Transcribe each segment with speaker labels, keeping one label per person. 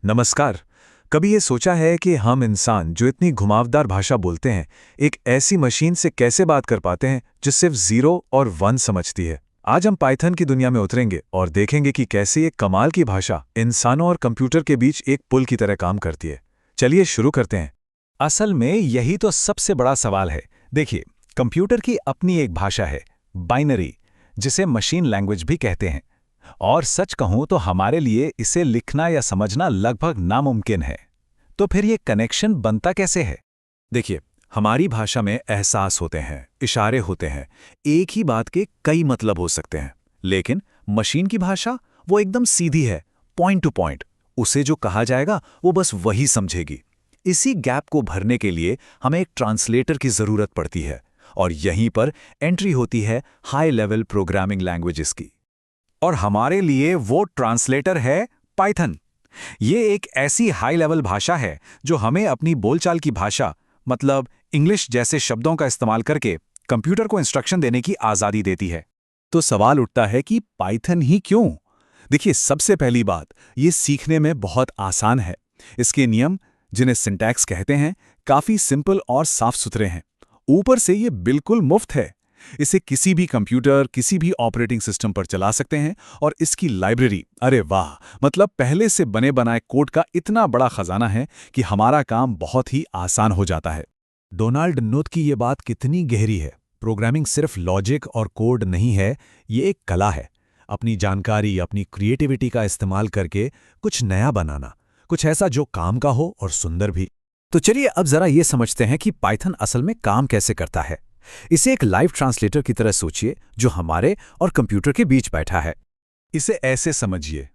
Speaker 1: नमस्कार। कभी ये सोचा है कि हम इंसान जो इतनी घुमावदार भाषा बोलते हैं, एक ऐसी मशीन से कैसे बात कर पाते हैं जो सिर्फ 0 और 1 समझती है। आज हम पाइथन की दुनिया में उतरेंगे और देखेंगे कि कैसे ये कमाल की भाषा इंसानों और कंप्यूटर के बीच एक पुल की तरह काम करती है। चलिए शुरू करते हैं।
Speaker 2: असल में यही तो सबसे बड़ा सवाल है। देखिए, कंप्यूटर की अपनी एक भाषा है, बाइनरी, जिसे मशीन लैंग्वेज भी कहते हैं। और सच कहूं तो हमारे लिए इसे लिखना या समझना लगभग नामुमकिन है। तो फिर ये कनेक्शन बनता कैसे है?
Speaker 1: देखिए, हमारी भाषा में एहसास होते हैं, इशारे होते हैं, एक ही बात के कई मतलब हो सकते हैं। लेकिन मशीन की भाषा वो एकदम सीधी है, पॉइंट टू पॉइंट। उसे जो कहा जाएगा वो बस वही समझेगी। इसी गैप को भरने के लिए हमें एक ट्रांसलेटर की जरूरत पड़ती है, और यहीं पर एंट्री होती है हाई लेवल प्रोग्रामिंग लैंग्वेजेस की।
Speaker 2: और हमारे लिए वो ट्रांसलेटर है पाइथन। ये एक ऐसी हाई लेवल भाषा है जो हमें अपनी बोलचाल की भाषा, मतलब इंग्लिश जैसे शब्दों का इस्तेमाल करके कंप्यूटर को इंस्ट्रक्शन देने की आज़ादी देती है।
Speaker 3: तो सवाल उठता है कि पाइथन ही क्यों? देखिए, सबसे पहली बात, ये सीखने में बहुत आसान है। इसके नियम, जिन्हें सिंटैक्स कहते हैं, काफ़ी सिंपल और साफ सुथरे हैं। ऊपर से ये बिल्कुल मुफ्त है। इसे किसी भी कंप्यूटर, किसी भी ऑपरेटिंग सिस्टम पर चला सकते हैं। और इसकी लाइब्रेरी, अरे वाह, मतलब पहले से बने बनाए कोड का इतना बड़ा खजाना है कि हमारा काम बहुत ही आसान हो जाता है।
Speaker 4: डोनाल्ड नुथ की ये बात कितनी गहरी है। प्रोग्रामिंग सिर्फ लॉजिक और कोड नहीं है, ये एक कला है। अपनी जानकारी, अपनी क्रिएटिविटी का इस्तेमाल करके कुछ नया बनाना, कुछ ऐसा जो काम का हो और सुंदर भी।
Speaker 2: तो चलिए अब जरा ये समझते हैं कि पाइथन असल में काम कैसे करता है। इसे एक लाइव ट्रांसलेटर की तरह सोचिए, जो हमारे और कंप्यूटर के बीच बैठा है।
Speaker 3: इसे ऐसे समझिए,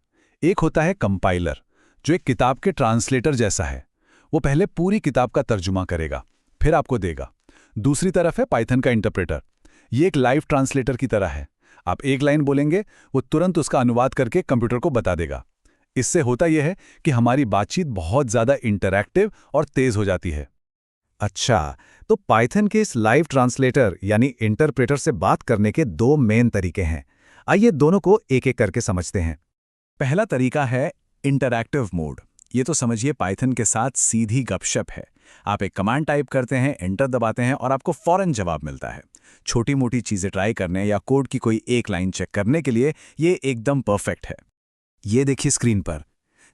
Speaker 3: एक होता है कंपाइलर, जो एक किताब के ट्रांसलेटर जैसा है। वो पहले पूरी किताब का तर्जुमा करेगा, फिर आपको देगा। दूसरी तरफ है पाइथन का इंटरप्रेटर। ये एक लाइव ट्रांसलेटर की तरह है। आप एक लाइन बोलेंगे, वो तुरंत उसका अनुवाद करके कंप्यूटर को बता देगा। इससे होता यह है कि हमारी बातचीत बहुत ज़्यादा इंटरैक्टिव और तेज़ हो जाती है।
Speaker 2: अच्छा, तो पाइथन के इस लाइव ट्रांसलेटर यानी इंटरप्रेटर से बात करने के दो मेन तरीके हैं। आइए दोनों को एक एक करके समझते हैं।
Speaker 3: पहला तरीका है इंटरैक्टिव मोड। ये तो समझिए पाइथन के साथ सीधी गपशप है। आप एक कमांड टाइप करते हैं, एंटर दबाते हैं और आपको फौरन जवाब मिलता है। छोटी मोटी चीज़ें ट्राई करने या कोड की कोई एक लाइन चेक करने के लिए ये एकदम परफेक्ट है। ये देखिए स्क्रीन पर,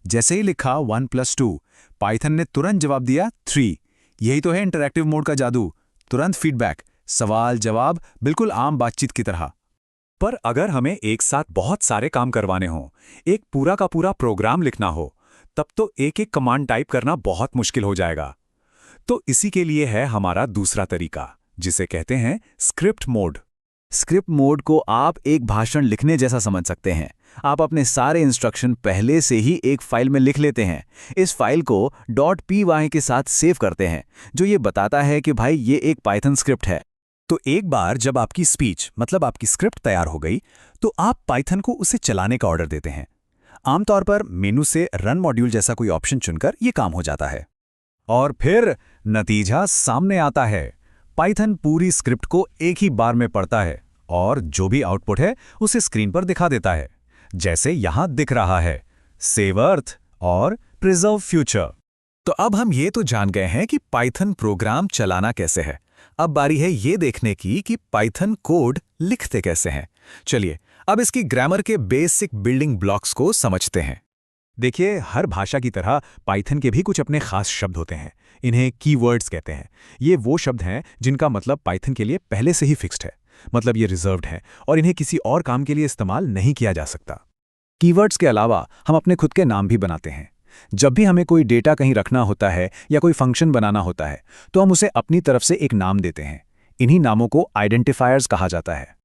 Speaker 3: जैसे ही लिखा 1+2, पाइथन ने तुरंत जवाब दिया 3। यही तो है इंटरैक्टिव मोड का जादू। तुरंत फीडबैक, सवाल जवाब, बिल्कुल आम बातचीत की तरह।
Speaker 2: पर अगर हमें एक साथ बहुत सारे काम करवाने हों, एक पूरा का पूरा प्रोग्राम लिखना हो, तब तो एक एक कमांड टाइप करना बहुत मुश्किल हो जाएगा। तो इसी के लिए है हमारा दूसरा तरीका, जिसे कहते हैं स्क्रिप्ट मोड। स्क्रिप्ट मोड को आप एक भाषण लिखने जैसा समझ सकते हैं। आप अपने सारे इंस्ट्रक्शन पहले से ही एक फाइल में लिख लेते हैं। इस फाइल को .py के साथ सेव करते हैं, जो ये बताता है कि भाई ये एक पाइथन स्क्रिप्ट है। तो एक बार जब आपकी स्पीच, मतलब आपकी स्क्रिप्ट तैयार हो गई, तो आप पाइथन को उसे चलाने का ऑर्डर देते हैं। आमतौर पर मेनू से रन मॉड्यूल जैसा कोई ऑप्शन चुनकर ये काम हो जाता है। और फिर नतीजा सामने आता है। पाइथन पूरी स्क्रिप्ट को एक ही बार में पढ़ता है और जो भी आउटपुट है उसे स्क्रीन पर दिखा देता है, जैसे यहां दिख रहा है, सेव अर्थ और प्रिजर्व फ्यूचर। तो अब हम ये तो जान गए हैं कि पाइथन प्रोग्राम चलाना कैसे है। अब बारी है ये देखने की कि पाइथन कोड लिखते कैसे हैं। चलिए अब इसकी ग्रामर के बेसिक बिल्डिंग ब्लॉक्स को समझते हैं। देखिए, हर भाषा की तरह पाइथन के भी कुछ अपने खास शब्द होते हैं। इन्हें कीवर्ड्स कहते हैं। ये वो शब्द हैं जिनका मतलब पाइथन के लिए पहले से ही फिक्स्ड है, मतलब ये रिजर्व्ड है और इन्हें किसी और काम के लिए इस्तेमाल नहीं किया जा सकता। कीवर्ड्स के अलावा हम अपने खुद के नाम भी बनाते हैं। जब भी हमें कोई डेटा कहीं रखना होता है या कोई फंक्शन बनाना होता है, तो हम उसे अपनी तरफ से एक नाम देते हैं। इन्हीं नामों को आइडेंटिफायर्स कहा जाता है।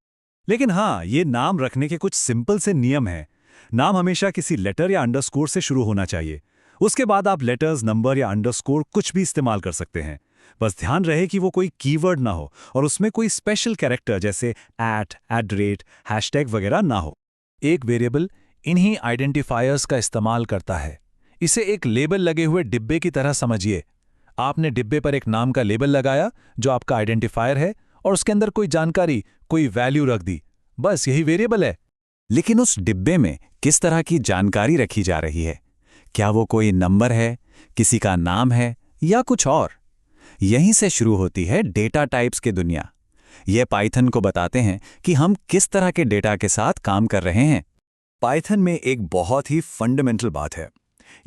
Speaker 3: लेकिन हाँ, ये नाम रखने के कुछ सिंपल से नियम हैं। नाम हमेशा किसी लेटर या अंडरस्कोर से शुरू होना चाहिए। उसके बाद आप लेटर्स, नंबर या अंडरस्कोर कुछ भी इस्तेमाल कर सकते हैं। बस ध्यान रहे कि वो कोई कीवर्ड ना हो और उसमें कोई स्पेशल कैरेक्टर जैसे @, हैशटैग वगैरह ना हो।
Speaker 4: एक वेरिएबल इन्हीं आइडेंटिफायर्स का इस्तेमाल करता है। इसे एक लेबल लगे हुए डिब्बे की तरह समझिए। आपने डिब्बे पर एक नाम का लेबल लगाया जो आपका आइडेंटिफायर है, और उसके अंदर कोई जानकारी, कोई वैल्यू रख दी। बस यही वेरिएबल है।
Speaker 2: लेकिन उस डिब्बे में किस तरह की जानकारी रखी जा रही है?
Speaker 3: क्या वो कोई नंबर है, किसी का नाम है या कुछ और? यहीं से शुरू होती है डेटा टाइप्स की दुनिया। ये पाइथन को बताते हैं कि हम किस तरह के डेटा के साथ काम कर रहे हैं। पाइथन में एक बहुत ही फंडामेंटल बात है।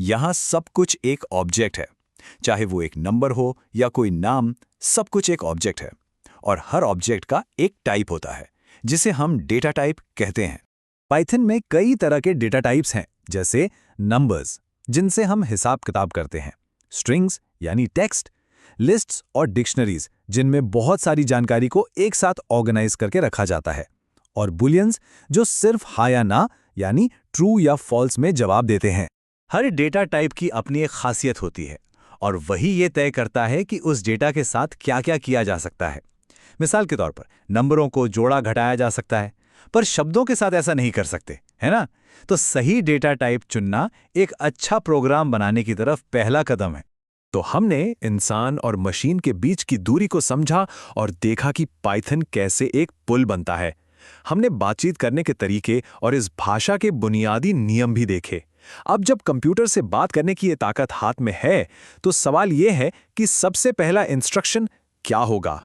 Speaker 3: यहाँ सब कुछ एक ऑब्जेक्ट है, चाहे वो एक नंबर हो या कोई नाम, सब कुछ एक ऑब्जेक्ट है। और हर ऑब्जेक्ट का एक टाइप होता है जिसे हम डेटा टाइप कहते हैं।
Speaker 2: पाइथन में कई तरह के डेटा टाइप्स हैं, जैसे नंबर्स जिनसे हम हिसाब किताब करते हैं, स्ट्रिंग्स यानी टेक्स्ट, लिस्ट्स और डिक्शनरीज जिनमें बहुत सारी जानकारी को एक साथ ऑर्गेनाइज करके रखा जाता है, और बुलियंस जो सिर्फ हाँ या ना यानी ट्रू या फॉल्स में जवाब देते हैं। हर डेटा टाइप की अपनी एक खासियत होती है और वही ये तय करता है कि उस डेटा के साथ क्या क्या किया जा सकता है। मिसाल के तौर पर नंबरों को जोड़ा घटाया जा सकता है, पर शब्दों के साथ ऐसा नहीं कर सकते, है ना? तो सही डेटा टाइप चुनना एक अच्छा प्रोग्राम बनाने की तरफ पहला कदम है। तो हमने इंसान और मशीन के बीच की दूरी को समझा और देखा कि पाइथन कैसे एक पुल बनता है। हमने बातचीत करने के तरीके और इस भाषा के बुनियादी नियम भी देखे। अब जब कंप्यूटर से बात करने की ये ताकत हाथ में है, तो सवाल ये है कि सबसे पहला इंस्ट्रक्शन क्या होगा?